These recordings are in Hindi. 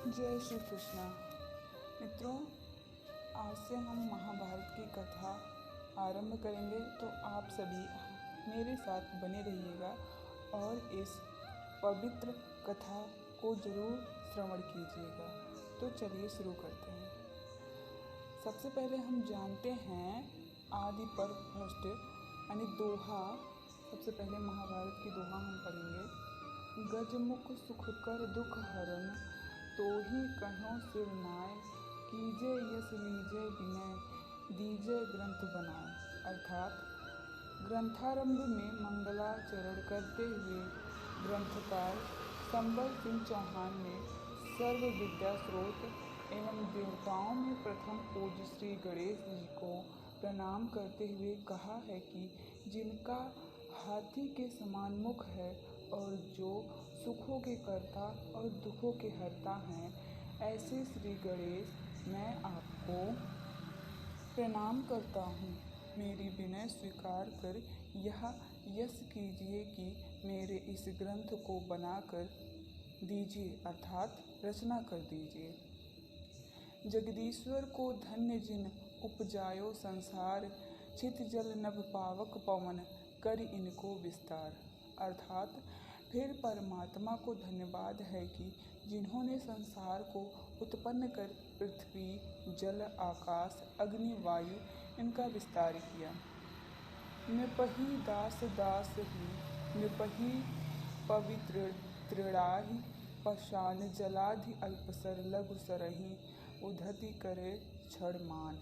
जय श्री कृष्णा। मित्रों, आज से हम महाभारत की कथा आरंभ करेंगे, तो आप सभी मेरे साथ बने रहिएगा और इस पवित्र कथा को जरूर श्रवण कीजिएगा। तो चलिए शुरू करते हैं। सबसे पहले हम जानते हैं आदि पर्व फर्स्ट यानी दोहा। सबसे पहले महाभारत की दोहा हम पढ़ेंगे। गजमुख सुख कर दुख हरण, तो ही कहो सिर नाय, कीजे यस लीजे विनय, दीजे ग्रंथ बनाए। अर्थात ग्रंथारंभ में मंगलाचरण करते हुए ग्रंथकार संबल सिंह चौहान ने सर्व विद्या स्रोत एवं देवताओं में प्रथम पूज्य श्री गणेश जी को प्रणाम करते हुए कहा है कि जिनका हाथी के समान मुख है और जो सुखों के कर्ता और दुखों के हरता हैं, ऐसे श्री गणेश मैं आपको प्रणाम करता हूँ। मेरी विनय स्वीकार कर यह यश कीजिए कि मेरे इस ग्रंथ को बनाकर दीजिए, अर्थात रचना कर दीजिए। जगदीश्वर को धन्य जिन उपजायो संसार, छित जल नभ पावक पवन, कर इनको विस्तार। अर्थात फिर परमात्मा को धन्यवाद है कि जिन्होंने संसार को उत्पन्न कर पृथ्वी, जल, आकाश, अग्नि, वायु इनका विस्तार किया। नृपहि दास दास ही, नृपहि पवित्र तृणाहि, पाषाण जलाधि अल्पसर, लघु सरहि उद्धति करे क्षण मान।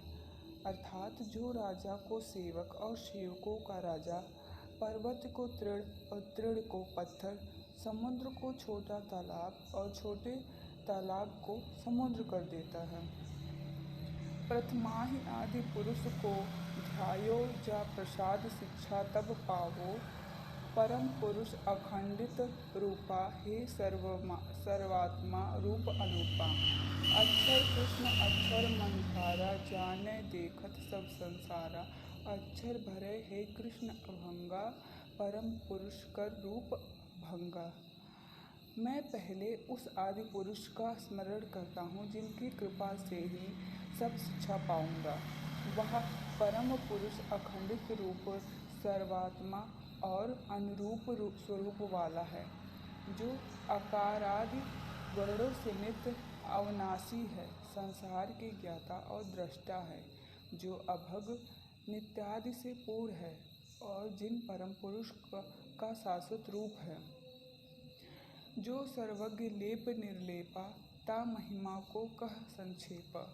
अर्थात जो राजा को सेवक और सेवकों का राजा, पर्वत को तृण और तृण को पत्थर, समुद्र को छोटा तालाब और छोटे तालाब को समुद्र कर देता है। प्रथमाहि आदि पुरुष को ध्यायो, जा प्रसाद शिक्षा तब पावो, परम पुरुष अखंडित रूपा, हे सर्वात्मा रूप अनूपा। अक्षर कृष्ण अक्षर मंधारा, जाने देखत सब संसारा, अक्षर भरे हे कृष्ण अभंगा, परम पुरुष कर रूप भंगा। मैं पहले उस आदि पुरुष का स्मरण करता हूँ जिनकी कृपा से ही सब शिक्षा पाऊंगा। वह परम पुरुष अखंडित रूप, सर्वात्मा और अनुरूप स्वरूप वाला है, जो अकारादि वर्णों से नित्य अविनाशी है, संसार के ज्ञाता और दृष्टा है, जो अभग नित्यादि से पूर्ण है और जिन परम पुरुष का शाश्वत रूप है, जो सर्वज्ञ लेप निर्लेपा, ता महिमा को कह संक्षेपा,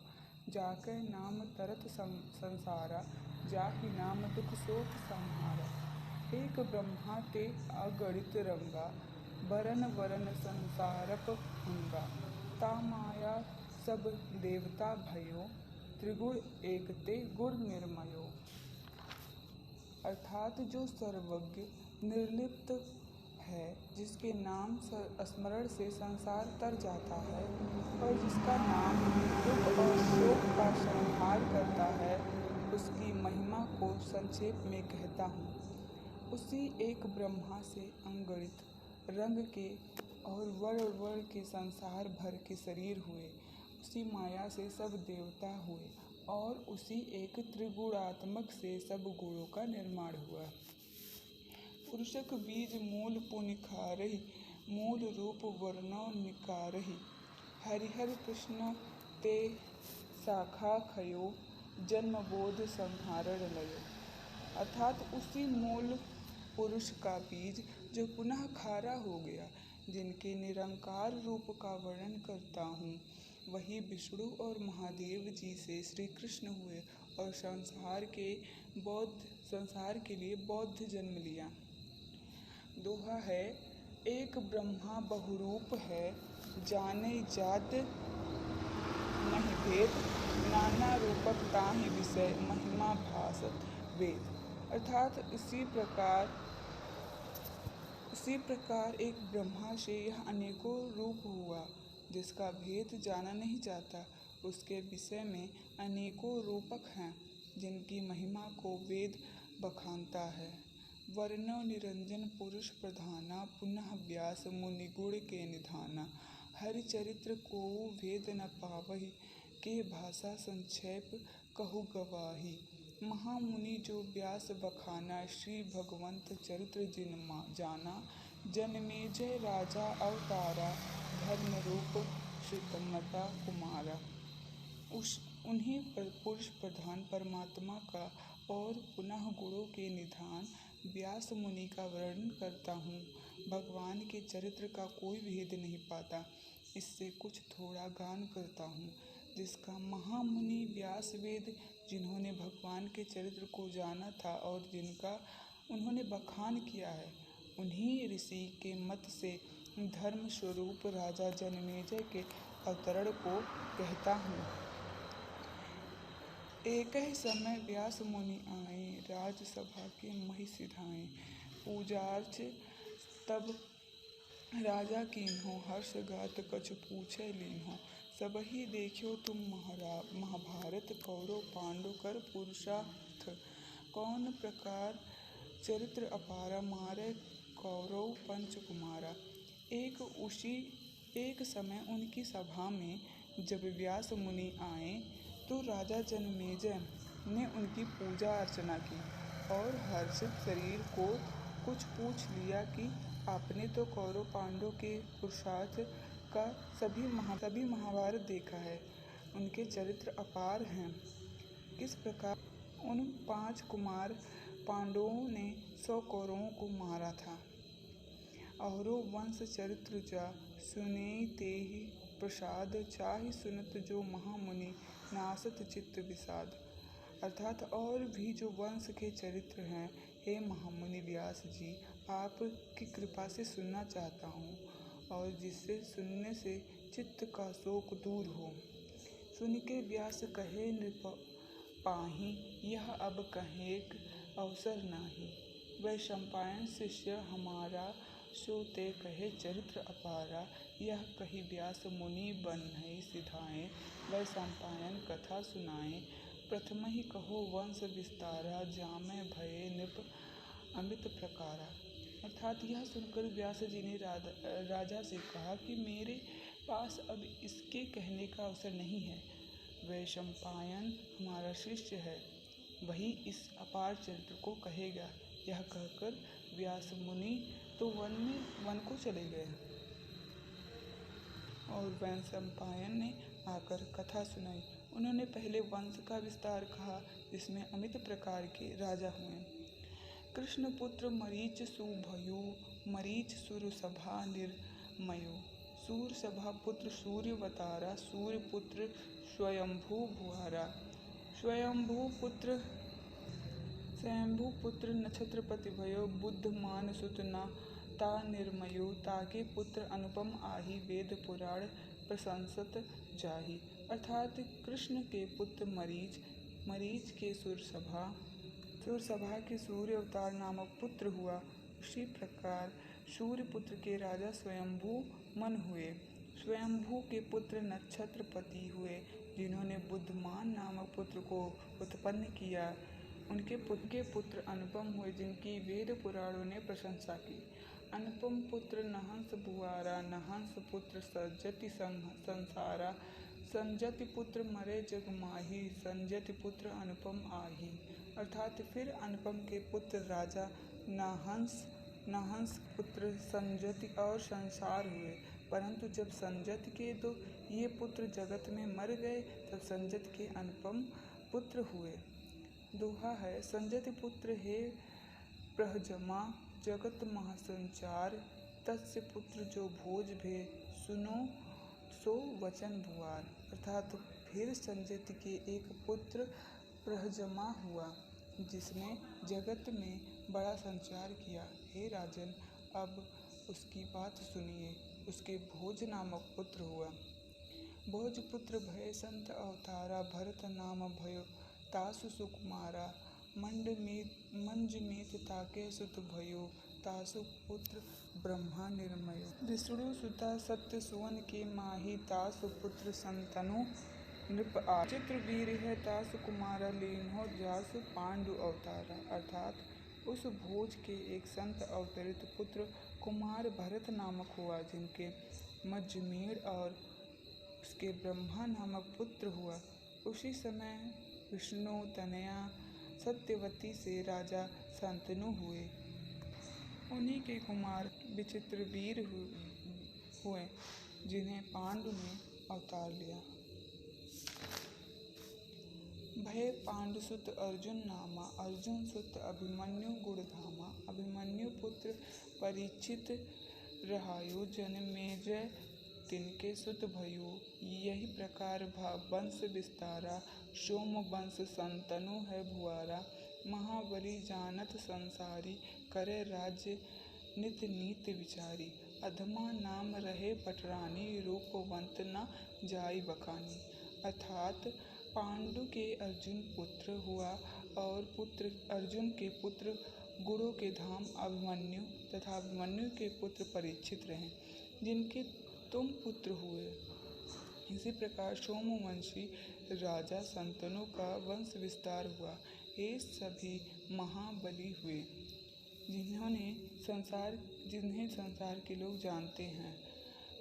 जाके नाम तरत संसारा, जाहि नाम दुख शोक संहारा। एक ब्रह्मा ते अगणित रंगा, बरन वरन संसारक भंगा, ता माया सब देवता भयो, त्रिगुण एक ते गुण निर्मयो। अर्थात जो सर्वज्ञ निर्लिप्त है, जिसके नाम स्मरण से संसार तर जाता है और जिसका नाम दुख और शोक का संहार करता है, उसकी महिमा को संक्षेप में कहता हूँ। उसी एक ब्रह्मा से अगणित रंग के और वर्ण वर्ण के संसार भर के शरीर हुए, उसी माया से सब देवता हुए और उसी एक त्रिगुणात्मक से सब गुणों का निर्माण हुआ। पुरुषक बीज मूल पुनिखारहि, मूल रूप वर्णो निकारहि, हरिहर कृष्ण ते शाखा खयो, जन्म बोध संहारण लयो। अर्थात उसी मूल पुरुष का बीज जो पुनः खारा हो गया, जिनके निरंकार रूप का वर्णन करता हूँ, वही विष्णु और महादेव जी से श्री कृष्ण हुए और संसार के लिए बौद्ध जन्म लिया। दोहा है। एक ब्रह्मा बहुरूप है, जाने जात नहीं भेद, नाना रूपक ताहि विषय, महिमा भासत वेद। अर्थात इसी प्रकार एक ब्रह्मा से यह अनेकों रूप हुआ, जिसका भेद जाना नहीं जाता। उसके विषय में अनेकों रूपक हैं, जिनकी महिमा को वेद बखानता है। वर्णो निरंजन पुरुष प्रधाना, पुनः व्यास मुनि गुण के निधाना, हरि चरित्र को भेद न पावहि, के भाषा संक्षेप कहु गवाही। महामुनि जो व्यास बखाना, श्री भगवंत चरित्र जिन जाना। जनमेजय राजा अवतारा, धर्म रूप श्रीतमता कुमारा। उन्हीं पुरुष प्रधान परमात्मा का और पुनः गुणों के निधान व्यास मुनि का वर्णन करता हूँ। भगवान के चरित्र का कोई भेद नहीं पाता, इससे कुछ थोड़ा गान करता हूँ। जिसका महामुनि व्यास वेद, जिन्होंने भगवान के चरित्र को जाना था और जिनका उन्होंने बखान किया है, उन्हीं ऋषि के मत से धर्म स्वरूप राजा जनमेजय के अवतरण को कहता हूँ। एक ही समय व्यास मुनि आए, राजसभा के महि सिधाए। पूजार्च तब राजा कीन्हो, हर्ष गात कछु पूछे लीन्हो। सबहि देखियो तुम महाभारत, कौरव पांडु कर पुरुषार्थ। कौन प्रकार चरित्र अपारा, मारे कौरव पंच कुमारा। एक समय उनकी सभा में जब व्यास मुनि आए, तो राजा जनमेजय ने उनकी पूजा अर्चना की और हर्षित शरीर को कुछ पूछ लिया कि आपने तो कौरव पांडव के पुरुषार्थ का सभी महाभारत देखा है, उनके चरित्र अपार हैं। किस प्रकार उन 5 कुमार पांडवों ने 100 कौरवों को मारा था। औरो वंश चरित्र जा सुनेई तेहि प्रसाद, चाहि सुनत जो महामुनि नासत चित्त विषाद। अर्थात और भी जो वंश के चरित्र हैं, हे महामुनि व्यास जी, आपकी कृपा से सुनना चाहता हूँ, और जिससे सुनने से चित्त का शोक दूर हो। सुन के व्यास कहे नृप पाहि, यह अब कहेक अवसर नाही। वैशंपायन शिष्य हमारा, सो ते कहे चरित्र अपारा। यह कही व्यास मुनि बन्हइ सिधाए, वैशंपायन कथा सुनाए। प्रथम ही कहो वंश विस्तारा, जामे भये नृप अमित प्रकारा। अर्थात यह सुनकर व्यास जी ने राजा से कहा कि मेरे पास अब इसके कहने का अवसर नहीं है। वैशंपायन हमारा शिष्य है, वही इस अपार चरित्र को कहेगा। यह कहकर व्यास मुनि तो वन को चले गए और वैशंपायन ने आकर कथा सुनाई। उन्होंने पहले वंश का विस्तार कहा, जिसमें अमित प्रकार के राजा हुए। कृष्ण पुत्र मरीच सुभयु, मरीच सुर सभा निर्मयो। सूर सभा पुत्र सूर्यवतारा, सूर्य पुत्र स्वयंभू भुआरा। स्वयंभू पुत्र नक्षत्रपति भयो, बुद्धमान सुत न ता निर्मयो। ताके पुत्र अनुपम आहि, वेद पुराण प्रशंसत जाहि। अर्थात कृष्ण के पुत्र मरीच के सुरसभा के सूर्य अवतार नामक पुत्र हुआ। उसी प्रकार सूर्य पुत्र के राजा स्वयंभू मन हुए। स्वयंभू के पुत्र नक्षत्रपति हुए, जिन्होंने बुद्धमान नामक पुत्र को उत्पन्न किया। उनके पुत्र अनुपम हुए, जिनकी वेद पुराणों ने प्रशंसा की। अनुपम पुत्र नहंस भुआरा, नहंस पुत्र संजति संसारा। संजति पुत्र मरे जग माही, संजति पुत्र अनुपम आही। अर्थात फिर अनुपम के पुत्र राजा नहंस पुत्र संजति और संसार हुए। परंतु जब संजति के तो ये पुत्र जगत में मर गए, तब संजति के अनुपम पुत्र हुए। दोहा है, संजति पुत्र हे प्रहजमा, जगत महासंचार। तस्य पुत्र जो भोज भे, सुनो सो वचन भुआर। अर्थात फिर संजति के एक पुत्र प्रहजमा हुआ, जिसने जगत में बड़ा संचार किया। हे राजन, अब उसकी बात सुनिए। उसके भोज नामक पुत्र हुआ। भोज पुत्र भय संत अवतारा, भरत नाम भयो तासु सुकुमारा। मंज मीत ताके सुत भयो, तासु पुत्र ब्रह्मा निर्मयो। विष्णु सुता सत्य सुवन के माही, तासु पुत्र संतनु नृप आ। चित्र वीर है तासु कुमारा, लीन्हो जासु पांडु अवतारा। अर्थात उस भोज के एक संत अवतरित पुत्र कुमार भरत नामक हुआ, जिनके मजमेड़ और उसके ब्रह्मा नामक पुत्र हुआ। उसी समय विष्णु तनया सत्यवती से राजा शांतनु हुए। उन्हीं के कुमार विचित्रवीर हुए, जिन्हें पांडु ने अवतार लिया। भय पांडुसुत अर्जुन नामा, अर्जुन सुत अभिमन्यु गुणधामा। अभिमन्यु पुत्र परीक्षित रहायो, जन्मेजय तिनके सुत भयो। यही प्रकार वंश विस्तारा, सोम वंश संतनु है भुआरा। महाबली जानत संसारी, करे राज्य नित नीत विचारी। अधमा नाम रहे पटरानी, रूपवंत न जाई बखानी। अर्थात पांडु के अर्जुन पुत्र हुआ और अर्जुन के पुत्र गुणों के धाम अभिमन्यु तथा अभिमन्यु के पुत्र परीक्षित रहे, जिनके तुम पुत्र हुए। इसी प्रकार सोमवंशी राजा शांतनु का वंश विस्तार हुआ। ये सभी महाबली हुए, जिन्हें संसार के लोग जानते हैं,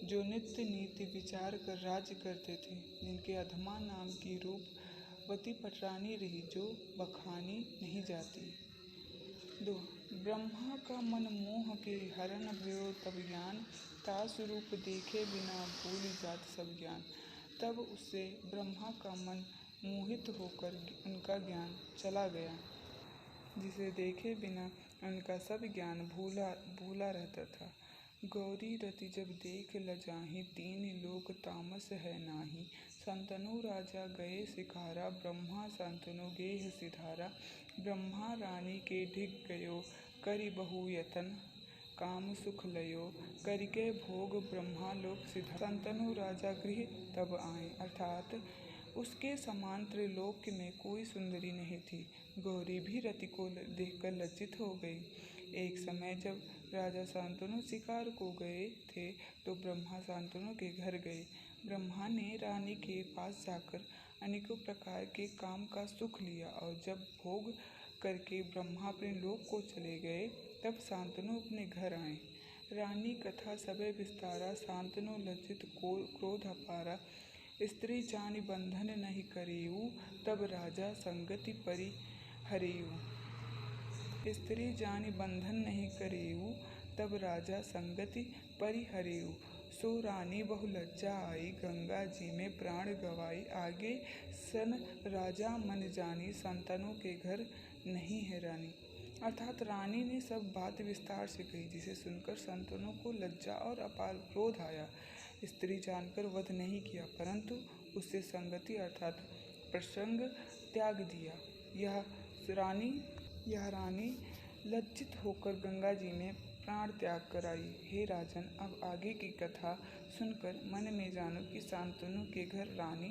जो नित्य नीति विचार कर राज्य करते थे, जिनके अधमा नाम की रूपवती पटरानी रही, जो बखानी नहीं जाती। 2. ब्रह्मा का मन मोह के हरण भयो तब ज्ञान, तासु रूप देखे बिना भूल जात सब ज्ञान। तब उससे ब्रह्मा का मन मोहित होकर उनका ज्ञान चला गया, जिसे देखे बिना उनका सब ज्ञान भूला रहता था। गौरी रति जब देख लजाहि, तीन लोक तामस है नाही। शांतनु राजा गए शिखारा, ब्रह्मा शांतनु गेह सिधारा। ब्रह्मा रानी के ढिग गयो, करि बहु यतन, काम सुख लयो। करिके भोग ब्रह्मा लोक सिधारा। शांतनु राजा गृह तब आए, अर्थात उसके समान त्रिलोक में कोई सुंदरी नहीं थी। गौरी भी रति को देखकर लज्जित हो गई। एक समय जब राजा शांतनु शिकार को गए थे, तो ब्रह्मा शांतनु के घर गए। ब्रह्मा ने रानी के पास जाकर अनेकों प्रकार के काम का सुख लिया, और जब भोग करके ब्रह्मा अपने लोक को चले गए, तब शांतनु अपने घर आए। रानी कथा सबे विस्तारा, शांतनु लज्जित क्रोध अपारा। स्त्री जानि बंधन नहीं करेऊ, तब राजा संगति परि हरेऊ। स्त्री जानि बंधन नहीं करेऊ, तब राजा संगति परि हरेऊ। सो रानी बहु लज्जा आई, गंगा जी में प्राण गवाई। आगे सन राजा मन जानी, शांतनु के घर नहीं है रानी। अर्थात रानी ने सब बात विस्तार से कही, जिसे सुनकर शांतनु को लज्जा और अपार क्रोध आया। स्त्री जानकर वध नहीं किया, परंतु उससे संगति अर्थात प्रसंग त्याग दिया। यह रानी लज्जित होकर गंगा जी में प्राण त्याग कर आई। हे राजन, अब आगे की कथा सुनकर मन में जानो कि शांतनु के घर रानी